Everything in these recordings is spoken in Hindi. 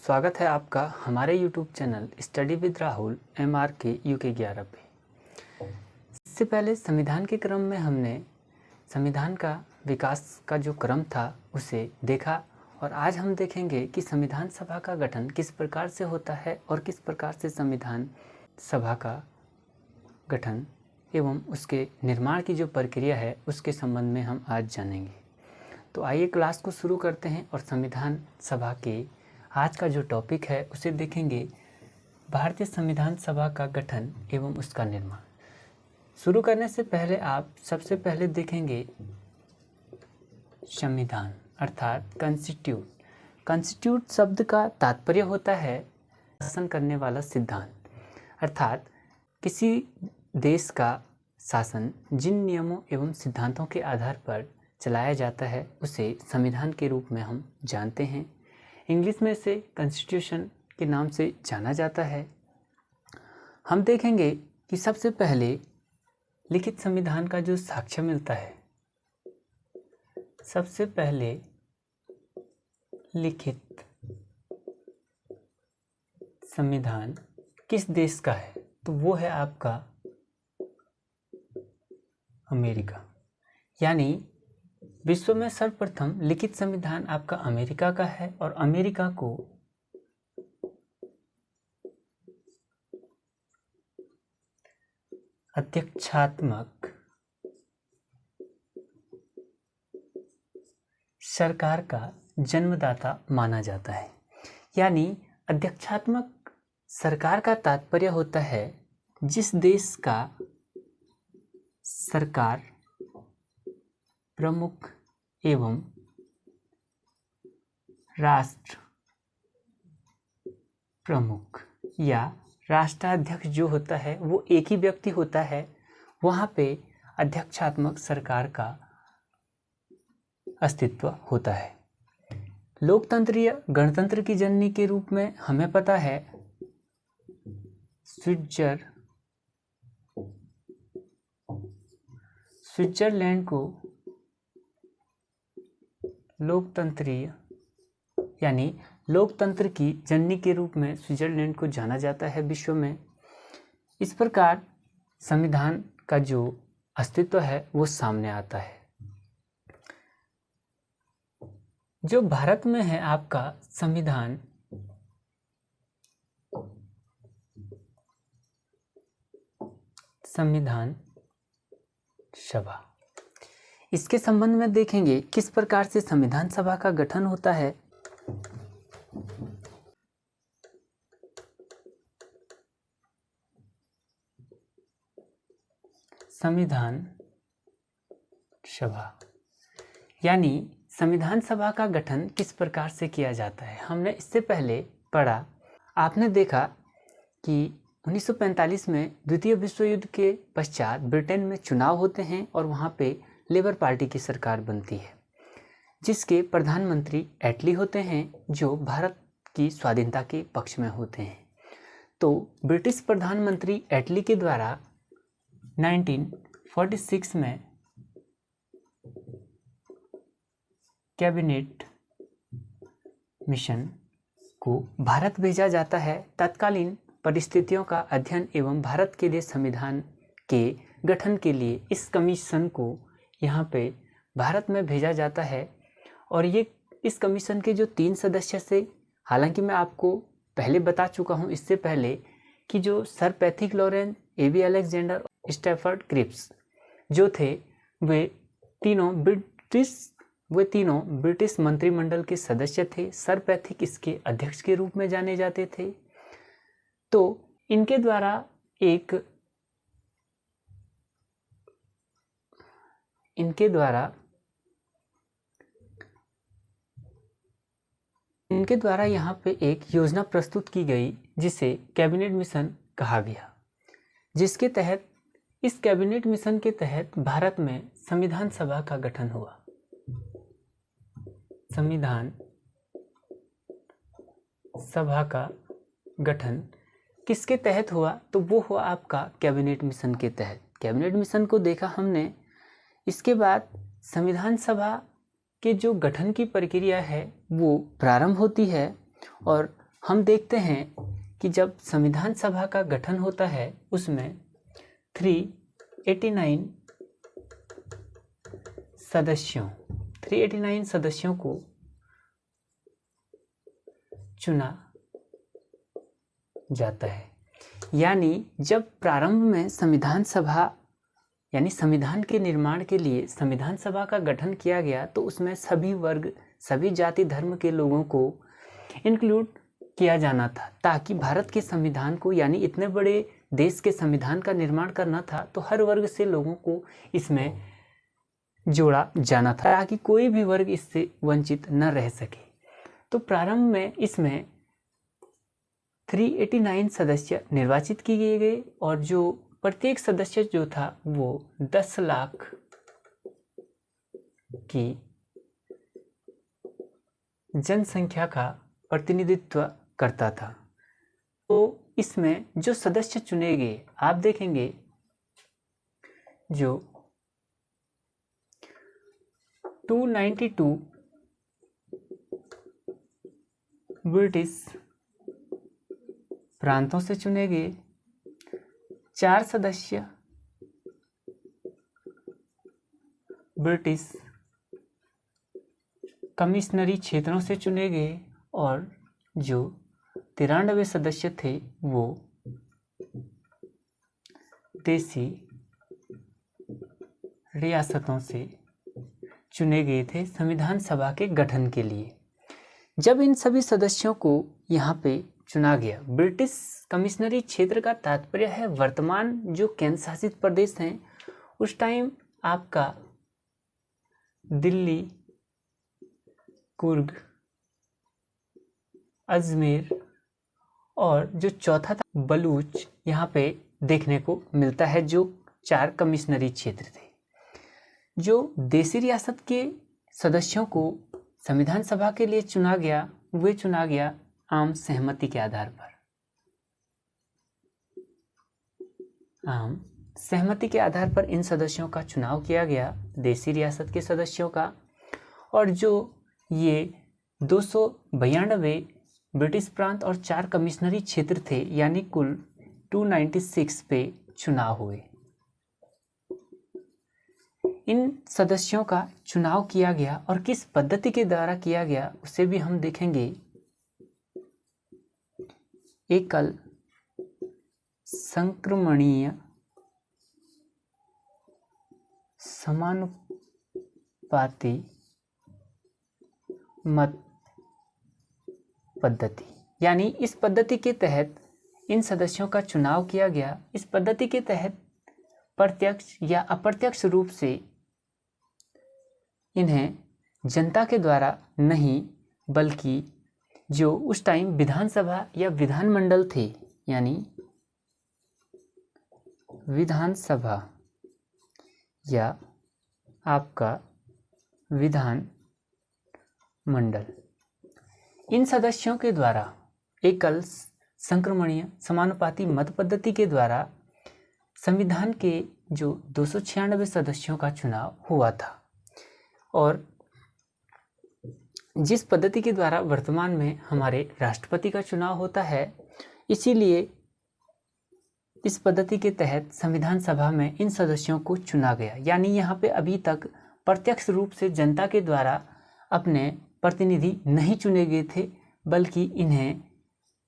स्वागत है आपका हमारे YouTube channel study with Rahul MRK UK 11 पे। इससे पहले संविधान के क्रम में हमने संविधान का विकास का जो क्रम था उसे देखा और आज हम देखेंगे कि संविधान सभा का गठन किस प्रकार से होता है और किस प्रकार से संविधान सभा का गठन एवं उसके निर्माण की जो प्रक्रिया है उसके संबंध में हम आज जानेंगे। तो आइए क्लास को शुरू करते हैं और संविधान सभा के आज का जो टॉपिक है उसे देखेंगे, भारतीय संविधान सभा का गठन एवं उसका निर्माण। शुरू करने से पहले आप सबसे पहले देखेंगे संविधान अर्थात कॉन्स्टिट्यूट। कॉन्स्टिट्यूट शब्द का तात्पर्य होता है शासन करने वाला सिद्धांत, अर्थात किसी देश का शासन जिन नियमों एवं सिद्धांतों के आधार पर चलाया जाता है उसे संविधान के रूप में हम जानते हैं। इंग्लिश में इसे कॉन्स्टिट्यूशन के नाम से जाना जाता है। हम देखेंगे कि सबसे पहले लिखित संविधान का जो साक्ष्य मिलता है, सबसे पहले लिखित संविधान किस देश का है तो वो है आपका अमेरिका। यानी विश्व में सर्वप्रथम लिखित संविधान आपका अमेरिका का है और अमेरिका को अध्यक्षात्मक सरकार का जन्मदाता माना जाता है। यानी अध्यक्षात्मक सरकार का तात्पर्य होता है जिस देश का सरकार प्रमुख एवं राष्ट्र प्रमुख या राष्ट्राध्यक्ष जो होता है वो एक ही व्यक्ति होता है, वहाँ पे अध्यक्षात्मक सरकार का अस्तित्व होता है। लोकतंत्रीय गणतंत्र की जननी के रूप में हमें पता है स्विट्जरलैंड को लोकतंत्रीय यानी लोकतंत्र की जननी के रूप में स्विट्जरलैंड को जाना जाता है विश्व में। इस प्रकार संविधान का जो अस्तित्व है वो सामने आता है। जो भारत में है आपका संविधान सभा, इसके संबंध में देखेंगे किस प्रकार से संविधान सभा का गठन होता है। संविधान सभा यानी संविधान सभा का गठन किस प्रकार से किया जाता है। हमने इससे पहले पढ़ा, आपने देखा कि 1945 में द्वितीय विश्व युद्ध के पश्चात ब्रिटेन में चुनाव होते हैं और वहाँ पे लेबर पार्टी की सरकार बनती है जिसके प्रधानमंत्री एटली होते हैं जो भारत की स्वाधीनता के पक्ष में होते हैं। तो ब्रिटिश प्रधानमंत्री एटली के द्वारा 1946 में कैबिनेट मिशन को भारत भेजा जाता है तत्कालीन परिस्थितियों का अध्ययन एवं भारत के लिए संविधान के गठन के लिए। इस कमीशन को यहाँ पे भारत में भेजा जाता है और ये इस कमीशन के जो 3 सदस्य से, हालांकि मैं आपको पहले बता चुका हूँ इससे पहले कि जो sir Pethick Lawrence, A.B. Alexander, Stafford Cripps जो थे वे तीनों ब्रिटिश मंत्रिमंडल के सदस्य थे। सर पैथिक इसके अध्यक्ष के रूप में जाने जाते थे। तो इनके द्वारा यहाँ पे एक योजना प्रस्तुत की गई जिसे कैबिनेट मिशन कहा गया, जिसके तहत इस कैबिनेट मिशन के तहत भारत में संविधान सभा का गठन हुआ। संविधान सभा का गठन किसके तहत हुआ तो वो हुआ आपका कैबिनेट मिशन के तहत। कैबिनेट मिशन को देखा हमने। इसके बाद संविधान सभा के जो गठन की प्रक्रिया है वो प्रारंभ होती है और हम देखते हैं कि जब संविधान सभा का गठन होता है उसमें 389 सदस्यों को चुना जाता है। यानी जब प्रारंभ में संविधान सभा यानी संविधान के निर्माण के लिए संविधान सभा का गठन किया गया तो उसमें सभी वर्ग, सभी जाति धर्म के लोगों को इंक्लूड किया जाना था, ताकि भारत के संविधान को, यानी इतने बड़े देश के संविधान का निर्माण करना था तो हर वर्ग से लोगों को इसमें जोड़ा जाना था, ताकि कोई भी वर्ग इससे वंचित न रह सके। तो प्रारंभ में इसमें 389 सदस्य निर्वाचित किए गए और जो प्रत्येक सदस्य जो था वो 10 लाख की जनसंख्या का प्रतिनिधित्व करता था। तो इसमें जो सदस्य चुने गए, आप देखेंगे जो 292 ब्रिटिश प्रांतों से चुने गए, 4 सदस्य ब्रिटिश कमिश्नरी क्षेत्रों से चुने गए और जो 93 सदस्य थे वो देसी रियासतों से चुने गए थे संविधान सभा के गठन के लिए। जब इन सभी सदस्यों को यहाँ पे चुना गया, ब्रिटिश कमिश्नरी क्षेत्र का तात्पर्य है वर्तमान जो केंद्र शासित प्रदेश हैं, उस टाइम आपका दिल्ली, कुर्ग, अजमेर और जो चौथा था बलूच यहाँ पे देखने को मिलता है, जो 4 कमिश्नरी क्षेत्र थे। जो देसी रियासत के सदस्यों को संविधान सभा के लिए चुना गया, वे चुना गया आम सहमति के आधार पर। आम सहमति के आधार पर इन सदस्यों का चुनाव किया गया, देसी रियासत के सदस्यों का। और जो ये 292 ब्रिटिश प्रांत और 4 कमिश्नरी क्षेत्र थे, यानी कुल 296 पे चुनाव हुए। इन सदस्यों का चुनाव किया गया और किस पद्धति के द्वारा किया गया उसे भी हम देखेंगे। एकल संक्रमणीय समानुपाती मत पद्धति, यानी इस पद्धति के तहत इन सदस्यों का चुनाव किया गया। इस पद्धति के तहत प्रत्यक्ष या अप्रत्यक्ष रूप से इन्हें जनता के द्वारा नहीं, बल्कि जो उस टाइम विधानसभा या विधानमंडल थे, यानी विधानसभा या आपका विधान मंडल, इन सदस्यों के द्वारा एकल संक्रमणीय समानुपाती मत पद्धति के द्वारा संविधान के जो 296 सदस्यों का चुनाव हुआ था। और जिस पद्धति के द्वारा वर्तमान में हमारे राष्ट्रपति का चुनाव होता है, इसीलिए इस पद्धति के तहत संविधान सभा में इन सदस्यों को चुना गया। यानी यहाँ पे अभी तक प्रत्यक्ष रूप से जनता के द्वारा अपने प्रतिनिधि नहीं चुने गए थे, बल्कि इन्हें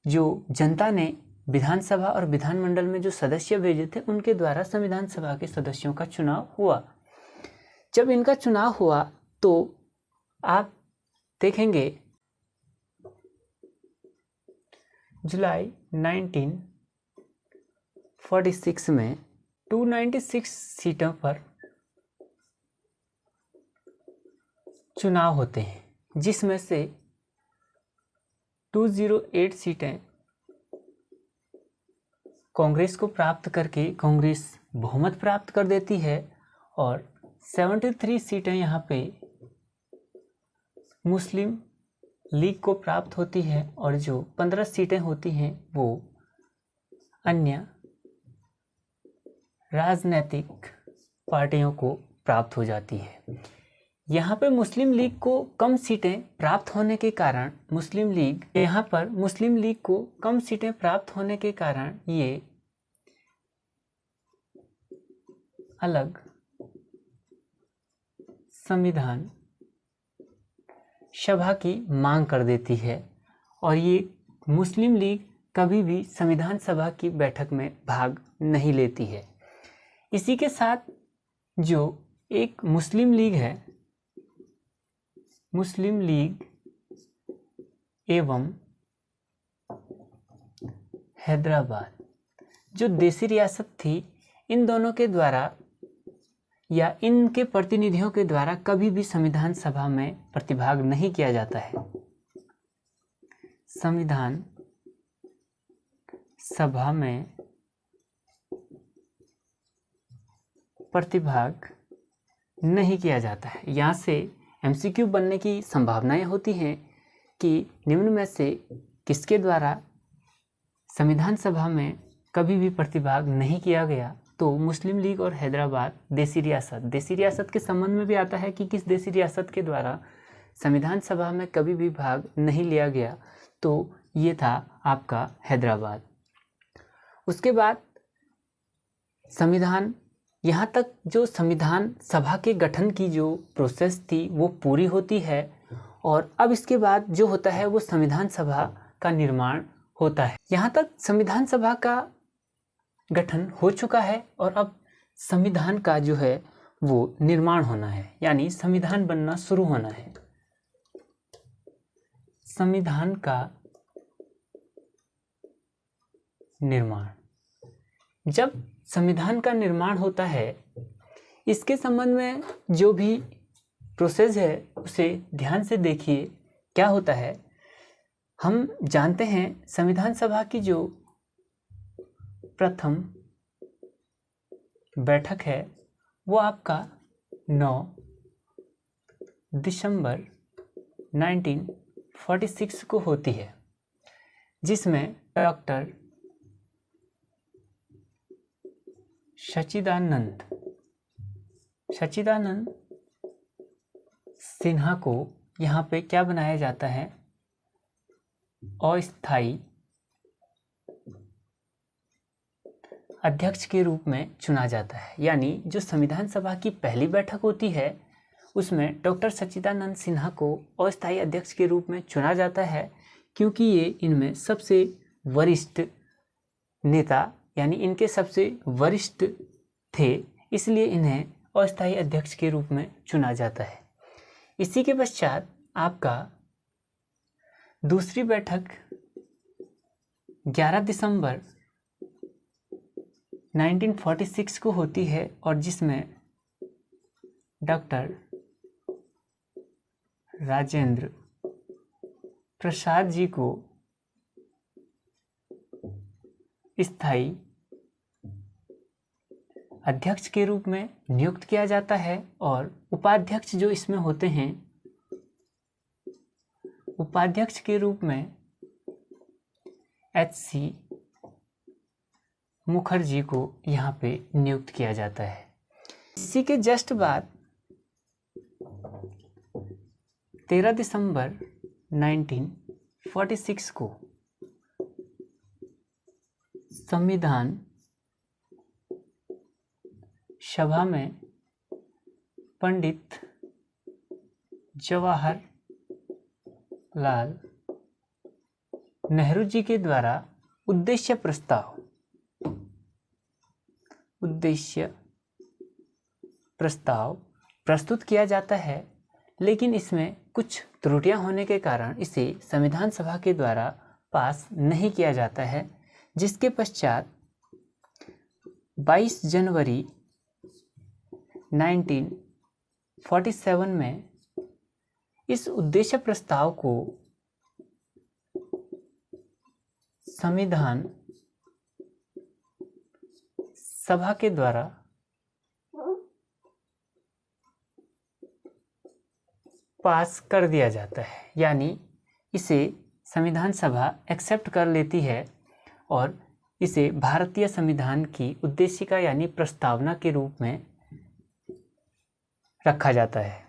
जो जनता ने विधानसभा और विधानमंडल में जो सदस्य भेजे थे उनके द्वारा संविधान सभा के सदस्यों का चुनाव हुआ। जब इनका चुनाव हुआ तो आप देखेंगे जुलाई 1946 में 296 सीटों पर चुनाव होते हैं, जिसमें से 208 सीटें कांग्रेस को प्राप्त करके कांग्रेस बहुमत प्राप्त कर देती है और 73 सीटें यहाँ पे मुस्लिम लीग को प्राप्त होती है और जो 15 सीटें होती हैं वो अन्य राजनीतिक पार्टियों को प्राप्त हो जाती है। यहाँ पे मुस्लिम लीग को कम सीटें प्राप्त होने के कारण मुस्लिम लीग को कम सीटें प्राप्त होने के कारण ये अलग संविधान सभा की मांग कर देती है और ये मुस्लिम लीग कभी भी संविधान सभा की बैठक में भाग नहीं लेती है। इसी के साथ जो एक मुस्लिम लीग है, मुस्लिम लीग एवं हैदराबाद, जो देसी रियासत थी, इन दोनों के द्वारा या इनके प्रतिनिधियों के द्वारा कभी भी संविधान सभा में प्रतिभाग नहीं किया जाता है। संविधान सभा में प्रतिभाग नहीं किया जाता है। यहाँ से एमसीक्यू बनने की संभावनाएं होती हैं कि निम्न में से किसके द्वारा संविधान सभा में कभी भी प्रतिभाग नहीं किया गया। तो मुस्लिम लीग और हैदराबाद देसी रियासत के संबंध में भी आता है कि किस देसी रियासत के द्वारा संविधान सभा में कभी भी भाग नहीं लिया गया। तो ये था आपका हैदराबाद। उसके बाद संविधान, यहाँ तक जो संविधान सभा के गठन की जो प्रोसेस थी वो पूरी होती है और अब इसके बाद जो होता है वो संविधान सभा का निर्माण होता है। यहाँ तक संविधान सभा का गठन हो चुका है और अब संविधान का जो है वो निर्माण होना है, यानी संविधान बनना शुरू होना है। संविधान का निर्माण, जब संविधान का निर्माण होता है, इसके संबंध में जो भी प्रोसेस है उसे ध्यान से देखिए। क्या होता है, हम जानते हैं संविधान सभा की जो प्रथम बैठक है वो आपका 9 दिसंबर 1946 को होती है, जिसमें डॉक्टर सच्चिदानंद सिन्हा को यहाँ पे क्या बनाया जाता है, अस्थायी अध्यक्ष के रूप में चुना जाता है। यानी जो संविधान सभा की पहली बैठक होती है उसमें डॉक्टर सच्चिदानंद सिन्हा को अस्थायी अध्यक्ष के रूप में चुना जाता है, क्योंकि ये इनमें सबसे वरिष्ठ नेता यानी इनके सबसे वरिष्ठ थे, इसलिए इन्हें अस्थायी अध्यक्ष के रूप में चुना जाता है। इसी के पश्चात आपका दूसरी बैठक 11 दिसंबर 1946 को होती है और जिसमें डॉक्टर राजेंद्र प्रसाद जी को स्थायी अध्यक्ष के रूप में नियुक्त किया जाता है और उपाध्यक्ष जो इसमें होते हैं, उपाध्यक्ष के रूप में HC मुखर्जी को यहाँ पे नियुक्त किया जाता है। इसी के जस्ट बाद 13 दिसंबर 1946 को संविधान सभा में पंडित जवाहरलाल नेहरू जी के द्वारा उद्देश्य प्रस्ताव प्रस्तुत किया जाता है, लेकिन इसमें कुछ त्रुटियां होने के कारण इसे संविधान सभा के द्वारा पास नहीं किया जाता है, जिसके पश्चात 22 जनवरी 1947 में इस उद्देश्य प्रस्ताव को संविधान सभा के द्वारा पास कर दिया जाता है, यानी इसे संविधान सभा एक्सेप्ट कर लेती है और इसे भारतीय संविधान की उद्देशिका यानी प्रस्तावना के रूप में रखा जाता है।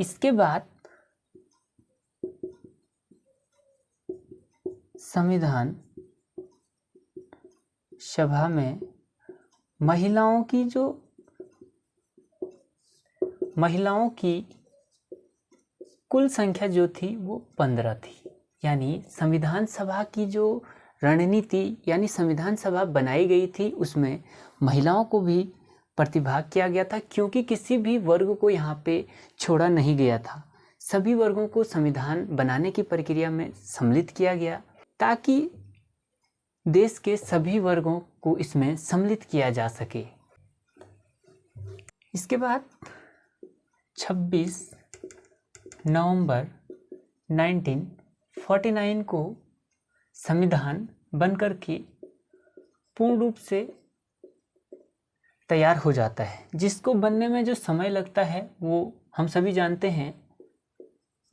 इसके बाद संविधान सभा में महिलाओं की कुल संख्या जो थी वो 15 थी। यानी संविधान सभा की जो रणनीति यानी संविधान सभा बनाई गई थी उसमें महिलाओं को भी प्रतिभाग किया गया था, क्योंकि किसी भी वर्ग को यहाँ पे छोड़ा नहीं गया था। सभी वर्गों को संविधान बनाने की प्रक्रिया में सम्मिलित किया गया ताकि देश के सभी वर्गों को इसमें सम्मिलित किया जा सके। इसके बाद 26 नवंबर 1949 को संविधान बनकर के पूर्ण रूप से तैयार हो जाता है। जिसको बनने में जो समय लगता है वो हम सभी जानते हैं,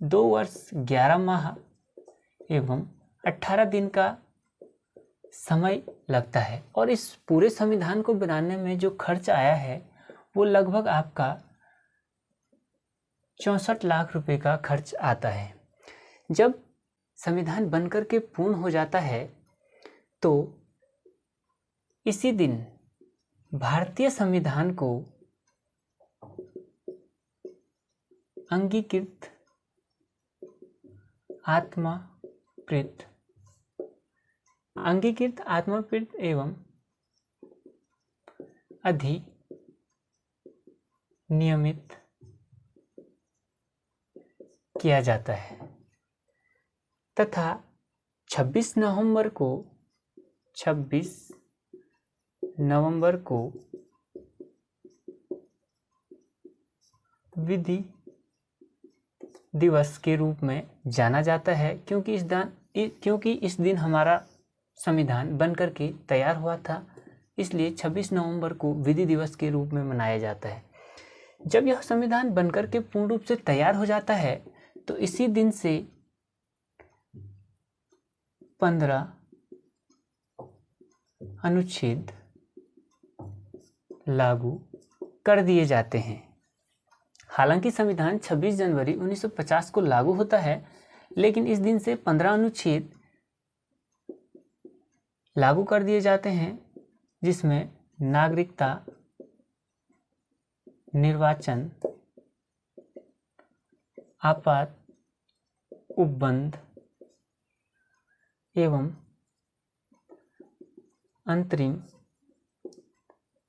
2 वर्ष 11 माह एवं 18 दिन का समय लगता है। और इस पूरे संविधान को बनाने में जो खर्च आया है वो लगभग आपका 64 लाख रुपए का खर्च आता है। जब संविधान बनकर के पूर्ण हो जाता है तो इसी दिन भारतीय संविधान को अंगीकृत आत्मप्रीत एवं अधिनियमित किया जाता है तथा 26 नवंबर को विधि दिवस के रूप में जाना जाता है, क्योंकि इस दिन हमारा संविधान बनकर के तैयार हुआ था, इसलिए 26 नवंबर को विधि दिवस के रूप में मनाया जाता है। जब यह संविधान बनकर के पूर्ण रूप से तैयार हो जाता है तो इसी दिन से 15 अनुच्छेद लागू कर दिए जाते हैं। हालांकि संविधान 26 जनवरी 1950 को लागू होता है, लेकिन इस दिन से 15 अनुच्छेद लागू कर दिए जाते हैं, जिसमें नागरिकता, निर्वाचन, आपात उपबंध एवं अंतरिम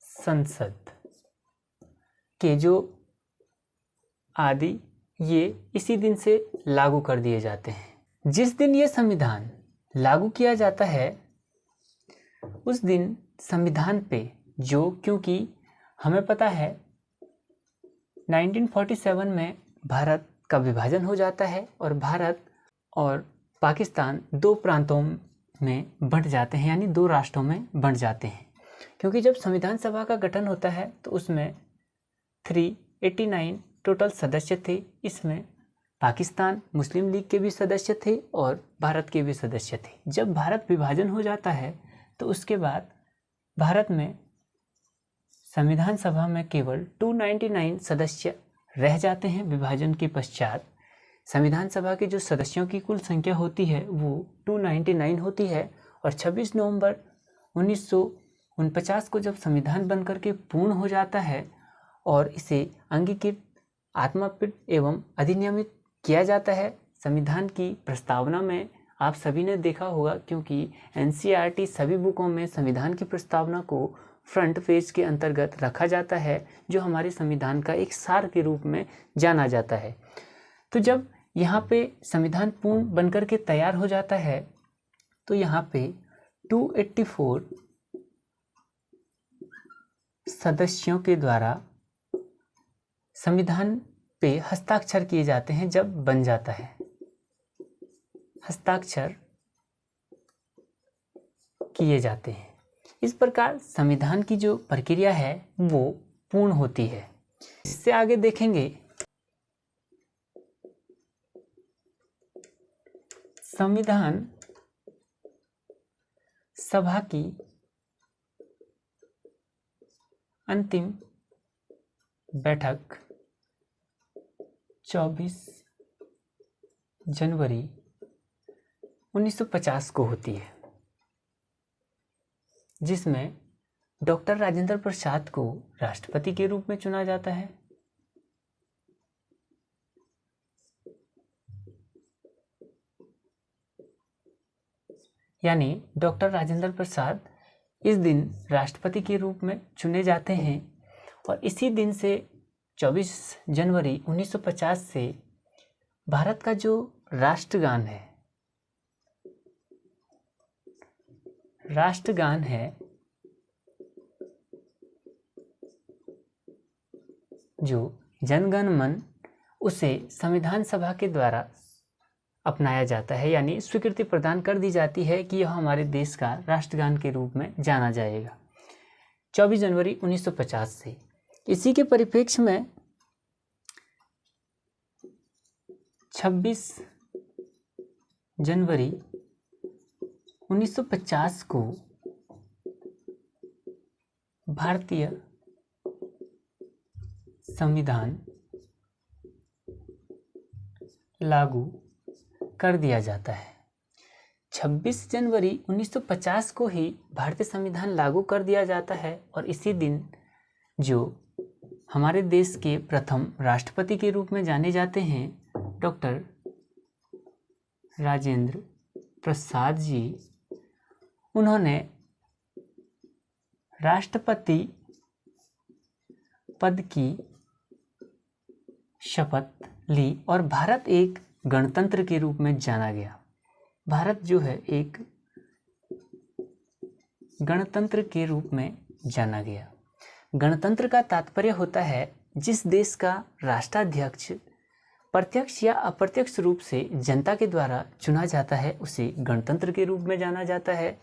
संसद के जो आदि ये इसी दिन से लागू कर दिए जाते हैं। जिस दिन ये संविधान लागू किया जाता है उस दिन संविधान पे क्योंकि हमें पता है 1947 में भारत का विभाजन हो जाता है और भारत और पाकिस्तान 2 प्रांतों में बंट जाते हैं, यानी 2 राष्ट्रों में बंट जाते हैं। क्योंकि जब संविधान सभा का गठन होता है तो उसमें 389 टोटल सदस्य थे। इसमें पाकिस्तान मुस्लिम लीग के भी सदस्य थे और भारत के भी सदस्य थे। जब भारत विभाजन हो जाता है तो उसके बाद भारत में संविधान सभा में केवल 299 सदस्य रह जाते हैं। विभाजन के पश्चात संविधान सभा के जो सदस्यों की कुल संख्या होती है वो 299 होती है। और 26 नवंबर 1949 को जब संविधान बनकर के पूर्ण हो जाता है और इसे अंगीकृत, आत्मप्रीत एवं अधिनियमित किया जाता है, संविधान की प्रस्तावना में आप सभी ने देखा होगा, क्योंकि NCERT सभी बुकों में संविधान की प्रस्तावना को फ्रंट पेज के अंतर्गत रखा जाता है, जो हमारे संविधान का एक सार के रूप में जाना जाता है। तो जब यहाँ पे संविधान पूर्ण बनकर के तैयार हो जाता है तो यहाँ पे 284 सदस्यों के द्वारा संविधान पे हस्ताक्षर किए जाते हैं। जब बन जाता है, हस्ताक्षर किए जाते हैं। इस प्रकार संविधान की जो प्रक्रिया है वो पूर्ण होती है। इससे आगे देखेंगे संविधान सभा की अंतिम बैठक 24 जनवरी 1950 को होती है, जिसमें डॉक्टर राजेंद्र प्रसाद को राष्ट्रपति के रूप में चुना जाता है। यानी डॉक्टर राजेंद्र प्रसाद इस दिन राष्ट्रपति के रूप में चुने जाते हैं और इसी दिन से 24 जनवरी 1950 से भारत का जो राष्ट्रगान है जो जन गण मन, उसे संविधान सभा के द्वारा अपनाया जाता है, यानी स्वीकृति प्रदान कर दी जाती है कि यह हमारे देश का राष्ट्रगान के रूप में जाना जाएगा 24 जनवरी 1950 से। इसी के परिप्रेक्ष्य में 26 जनवरी 1950 को भारतीय संविधान लागू कर दिया जाता है। 26 जनवरी 1950 को ही भारतीय संविधान लागू कर दिया जाता है और इसी दिन जो हमारे देश के प्रथम राष्ट्रपति के रूप में जाने जाते हैं डॉक्टर राजेंद्र प्रसाद जी, उन्होंने राष्ट्रपति पद की शपथ ली और भारत एक गणतंत्र के रूप में जाना गया। भारत जो है एक गणतंत्र के रूप में जाना गया। गणतंत्र का तात्पर्य होता है जिस देश का राष्ट्राध्यक्ष प्रत्यक्ष या अप्रत्यक्ष रूप से जनता के द्वारा चुना जाता है, उसे गणतंत्र के रूप में जाना जाता है।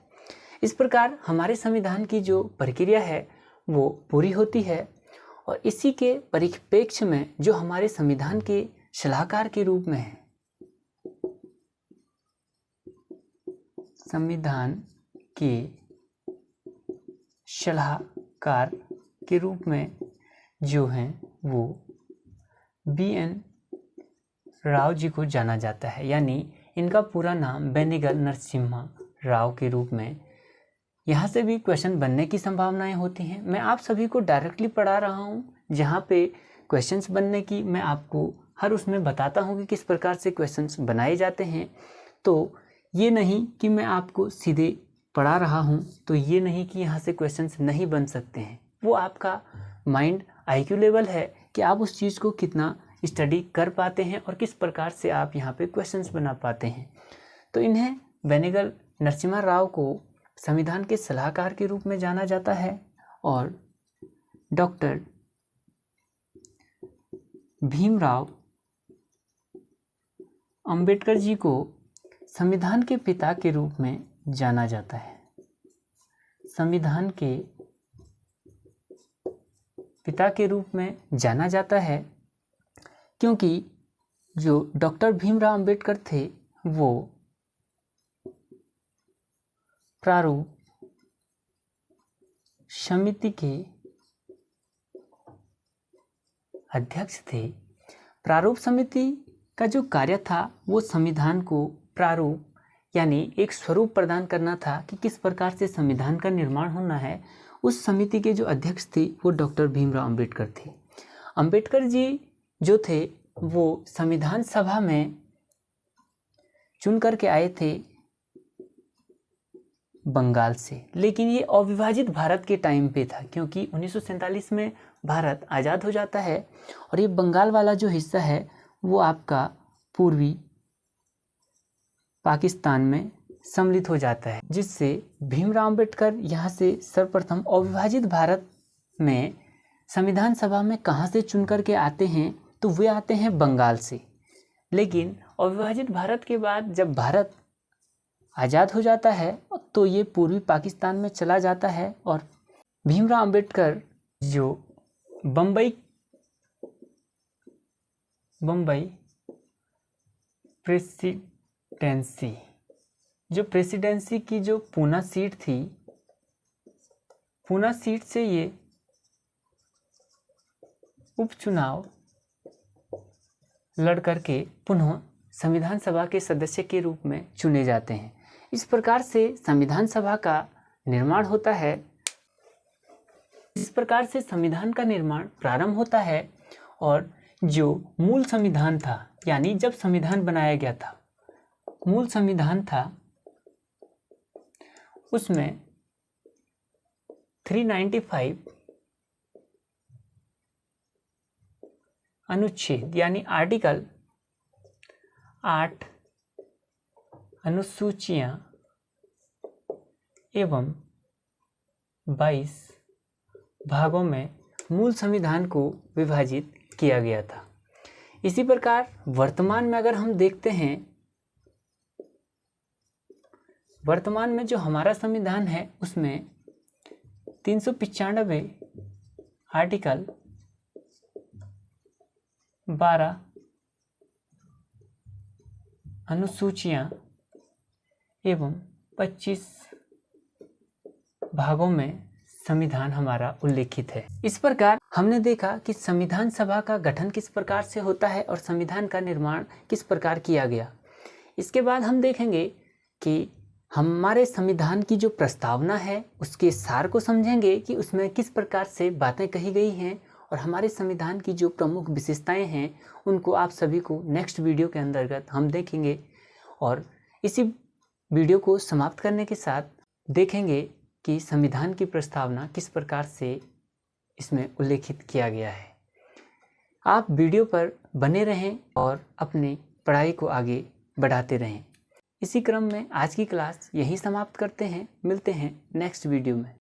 इस प्रकार हमारे संविधान की जो प्रक्रिया है वो पूरी होती है और इसी के परिप्रेक्ष्य में जो हमारे संविधान के सलाहकार के रूप में है, संविधान के सलाहकार के रूप में जो हैं वो BN राव जी को जाना जाता है, यानी इनका पूरा नाम बेनेगल नरसिम्हा राव के रूप में। यहाँ से भी क्वेश्चन बनने की संभावनाएं होती हैं। मैं आप सभी को डायरेक्टली पढ़ा रहा हूँ, जहाँ पे क्वेश्चंस बनने की मैं आपको हर उसमें बताता हूँ कि किस प्रकार से क्वेश्चंस बनाए जाते हैं। तो ये नहीं कि मैं आपको सीधे पढ़ा रहा हूँ, तो ये नहीं कि यहाँ से क्वेश्चंस नहीं बन सकते हैं। वो आपका माइंड IQ लेवल है कि आप उस चीज़ को कितना स्टडी कर पाते हैं और किस प्रकार से आप यहाँ पे क्वेश्चंस बना पाते हैं। तो इन्हें बेनेगल नरसिम्हा राव को संविधान के सलाहकार के रूप में जाना जाता है और डॉक्टर भीमराव अंबेडकर जी को संविधान के पिता के रूप में जाना जाता है। संविधान के पिता के रूप में जाना जाता है क्योंकि जो डॉक्टर भीमराव अंबेडकर थे वो प्रारूप समिति के अध्यक्ष थे। प्रारूप समिति का जो कार्य था वो संविधान को प्रारूप यानी एक स्वरूप प्रदान करना था कि किस प्रकार से संविधान का निर्माण होना है। उस समिति के जो अध्यक्ष थे वो डॉक्टर भीमराव अंबेडकर थे। अंबेडकर जी जो थे वो संविधान सभा में चुन करके आए थे बंगाल से, लेकिन ये अविभाजित भारत के टाइम पे था क्योंकि 1947 में भारत आज़ाद हो जाता है और ये बंगाल वाला जो हिस्सा है वो आपका पूर्वी पाकिस्तान में सम्मिलित हो जाता है, जिससे भीमराव अंबेडकर यहाँ से सर्वप्रथम अविभाजित भारत में संविधान सभा में कहाँ से चुन करके आते हैं, तो वे आते हैं बंगाल से। लेकिन अविभाजित भारत के बाद जब भारत आज़ाद हो जाता है तो ये पूर्वी पाकिस्तान में चला जाता है और भीमराव अंबेडकर जो बम्बई प्रेसिडेंसी की जो पूना सीट थी, पूना सीट से ये उपचुनाव लड़ करके पुनः संविधान सभा के सदस्य के रूप में चुने जाते हैं। इस प्रकार से संविधान सभा का निर्माण होता है। इस प्रकार से संविधान का निर्माण प्रारंभ होता है और जो मूल संविधान था, यानी जब संविधान बनाया गया था, मूल संविधान था, उसमें 395 अनुच्छेद यानी आर्टिकल 8 अनुसूचियां एवं 22 भागों में मूल संविधान को विभाजित किया गया था। इसी प्रकार वर्तमान में अगर हम देखते हैं, वर्तमान में जो हमारा संविधान है उसमें 395 आर्टिकल 12 अनुसूचियां एवं 25 भागों में संविधान हमारा उल्लेखित है। इस प्रकार हमने देखा कि संविधान सभा का गठन किस प्रकार से होता है और संविधान का निर्माण किस प्रकार किया गया। इसके बाद हम देखेंगे कि हमारे संविधान की जो प्रस्तावना है उसके सार को समझेंगे कि उसमें किस प्रकार से बातें कही गई हैं और हमारे संविधान की जो प्रमुख विशेषताएं हैं उनको आप सभी को नेक्स्ट वीडियो के अंतर्गत हम देखेंगे। और इसी वीडियो को समाप्त करने के साथ देखेंगे कि संविधान की प्रस्तावना किस प्रकार से इसमें उल्लेखित किया गया है। आप वीडियो पर बने रहें और अपनी पढ़ाई को आगे बढ़ाते रहें। इसी क्रम में आज की क्लास यहीं समाप्त करते हैं। मिलते हैं नेक्स्ट वीडियो में।